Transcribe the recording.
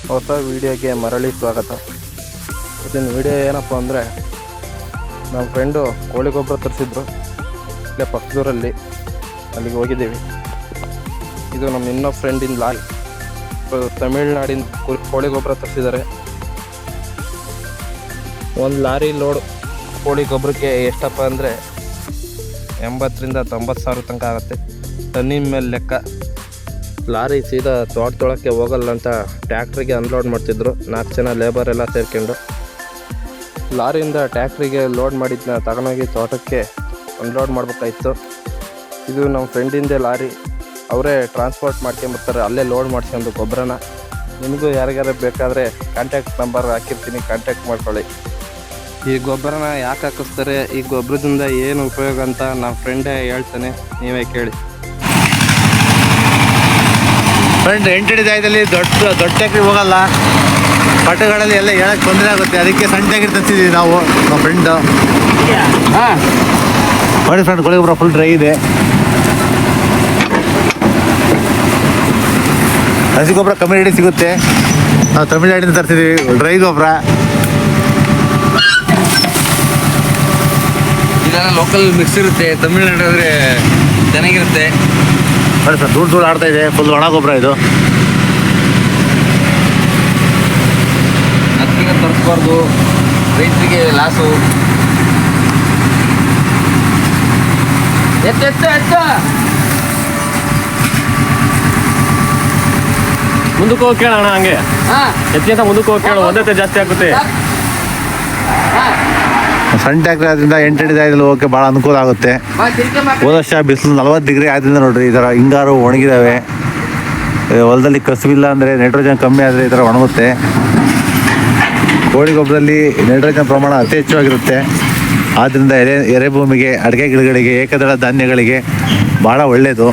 ಹೊಸ ವಿಡಿಯೋಗೆ ಮರಳಿ ಸ್ವಾಗತ. ಇದನ್ನು ವಿಡಿಯೋ ಏನಪ್ಪ ಅಂದರೆ, ನಮ್ಮ ಫ್ರೆಂಡು ಕೋಳಿ ಗೊಬ್ಬರ ತರಿಸಿದ್ರು ಇಲ್ಲೇ ಪಕ್ಕದೂರಲ್ಲಿ, ಅಲ್ಲಿಗೆ ಹೋಗಿದ್ದೀವಿ. ಇದು ನಮ್ಮ ಇನ್ನೊಬ್ಬ ಫ್ರೆಂಡಿನ ಲಾರಿ, ತಮಿಳ್ನಾಡಿನ ಕೋಳಿ ಗೊಬ್ಬರ ತರಿಸಿದ್ದಾರೆ. ಒಂದು ಲಾರಿ ಲೋಡ್ ಕೋಳಿ ಗೊಬ್ಬರಕ್ಕೆ ಎಷ್ಟಪ್ಪ ಅಂದರೆ 80,000 to 90,000 ತನಕ ಆಗುತ್ತೆ. ಟನ್ನಿನ ಮೇಲೆ ಲೆಕ್ಕ. ಲಾರಿ ಸೀದಾ ತೋಟ ತೊಳಕ್ಕೆ ಹೋಗಲ್ಲ ಅಂತ ಟ್ಯಾಕ್ಟ್ರಿಗೆ ಅನ್ಲೋಡ್ ಮಾಡ್ತಿದ್ರು 4 ಜನ ಲೇಬರ್ ಎಲ್ಲ ಸೇರ್ಕೊಂಡು. ಲಾರಿಯಿಂದ ಟ್ಯಾಕ್ಟ್ರಿಗೆ ಲೋಡ್ ಮಾಡಿದ್ದನ್ನ ತಗೊಂಡೋಗಿ ತೋಟಕ್ಕೆ ಅನ್ಲೋಡ್ ಮಾಡ್ಬೇಕಾಯ್ತು. ಇದು ನಮ್ಮ ಫ್ರೆಂಡಿಂದೇ ಲಾರಿ, ಅವರೇ ಟ್ರಾನ್ಸ್ಪೋರ್ಟ್ ಮಾಡ್ಕೊಂಬರ್ತಾರೆ, ಅಲ್ಲೇ ಲೋಡ್ ಮಾಡ್ಕೊಂಡು ಗೊಬ್ಬರನ. ನಿಮಗೂ ಯಾರಿಗಾರು ಬೇಕಾದರೆ ಕಾಂಟ್ಯಾಕ್ಟ್ ನಂಬರ್ ಹಾಕಿರ್ತೀನಿ, ಕಾಂಟ್ಯಾಕ್ಟ್ ಮಾಡ್ಕೊಳ್ಳಿ. ಈ ಗೊಬ್ಬರನ ಯಾಕೆ ಹಾಕಿಸ್ತಾರೆ, ಈ ಗೊಬ್ಬರದಿಂದ ಏನು ಉಪಯೋಗ ಅಂತ ನಮ್ಮ ಫ್ರೆಂಡೇ ಹೇಳ್ತಾನೆ, ನೀವೇ ಕೇಳಿ. ಫ್ರೆಂಡ್ ಎಂಟಡಿ ಜಾಗದಲ್ಲಿ ದೊಡ್ಡ ಟ್ಯಾಕ್ಟ್ರಿ ಹೋಗಲ್ಲ, ಪಟ್ಟಗಳಲ್ಲಿ ಎಲ್ಲ ಹೇಳಕ್ಕೆ ತೊಂದರೆ ಆಗುತ್ತೆ, ಅದಕ್ಕೆ ಸಣ್ಣ ಟ್ಯಾಕ್ಟ್ರಿ ತರ್ತಿದ್ದೀವಿ ನಾವು ನಮ್ಮ ಫ್ರೆಂಡು. ನೋಡಿ ಫ್ರೆಂಡ್, ಕೋಳಿ ಗೊಬ್ಬರ ಫುಲ್ ಡ್ರೈ ಇದೆ. ಹಸಿ ಗೊಬ್ಬರ ಕಮ್ಮಿ ರೇಟಿಗೆ ಸಿಗುತ್ತೆ, ನಾವು ತಮಿಳ್ನಾಡಿಂದ ತರ್ತಿದ್ದೀವಿ ಡ್ರೈ ಗೊಬ್ಬರ. ಇದೆಲ್ಲ ಲೋಕಲ್ ಮಿಕ್ಸ್ ಇರುತ್ತೆ, ತಮಿಳ್ನಾಡು ಆದರೆ ಚೆನ್ನಾಗಿರುತ್ತೆ. ನೋಡಿ ಸರ್, ಧೂಳು ಆಡ್ತಾ ಇದೆ, ಫುಲ್ ಒಣ ಗೊಬ್ಬರ ಇದು. ಅದಕ್ಕೆ ತರಿಸ್ಬಾರ್ದು, ರೈತರಿಗೆ ಲಾಸು. ಎತ್ತ ಮುಂದಕ್ಕೆ ಹೋಗಿ ಕೇಳೋಣ, ಹಂಗೆ ಎತ್ತಿಂತ ಮುಂದಕ್ಕೆ ಹೋಗಿ ಕೇಳು, ಒಂದೇ ಜಾಸ್ತಿ ಆಗುತ್ತೆ. ಸಣ್ಣ ಟ್ಯಾಕ್ಟ್ರಿ ಆದ್ರಿಂದ ಎಂಟಡಿ ಜಾಗದಲ್ಲಿ ಹೋಗೋಕ್ಕೆ ಭಾಳ ಅನುಕೂಲ ಆಗುತ್ತೆ. ಹೋದ ವರ್ಷ ಬಿಸಿಲು 40 ಡಿಗ್ರಿ ಆದ್ರಿಂದ ನೋಡ್ರಿ, ಈ ಥರ ಹಿಂಗಾರು ಒಣಗಿದಾವೆ. ಹೊಲದಲ್ಲಿ ಕಸುವಿಲ್ಲ ಅಂದರೆ ನೈಟ್ರೋಜನ್ ಕಮ್ಮಿ ಆದರೆ ಈ ಥರ ಒಣಗುತ್ತೆ. ಕೋಳಿ ಗೊಬ್ಬರದಲ್ಲಿ ನೈಟ್ರೋಜನ್ ಪ್ರಮಾಣ ಅತಿ ಹೆಚ್ಚಾಗಿರುತ್ತೆ. ಆದ್ದರಿಂದ ಎರೆಭೂಮಿಗೆ, ಅಡಿಕೆ ಗಿಡಗಳಿಗೆ, ಏಕದಳ ಧಾನ್ಯಗಳಿಗೆ ಭಾಳ ಒಳ್ಳೆಯದು.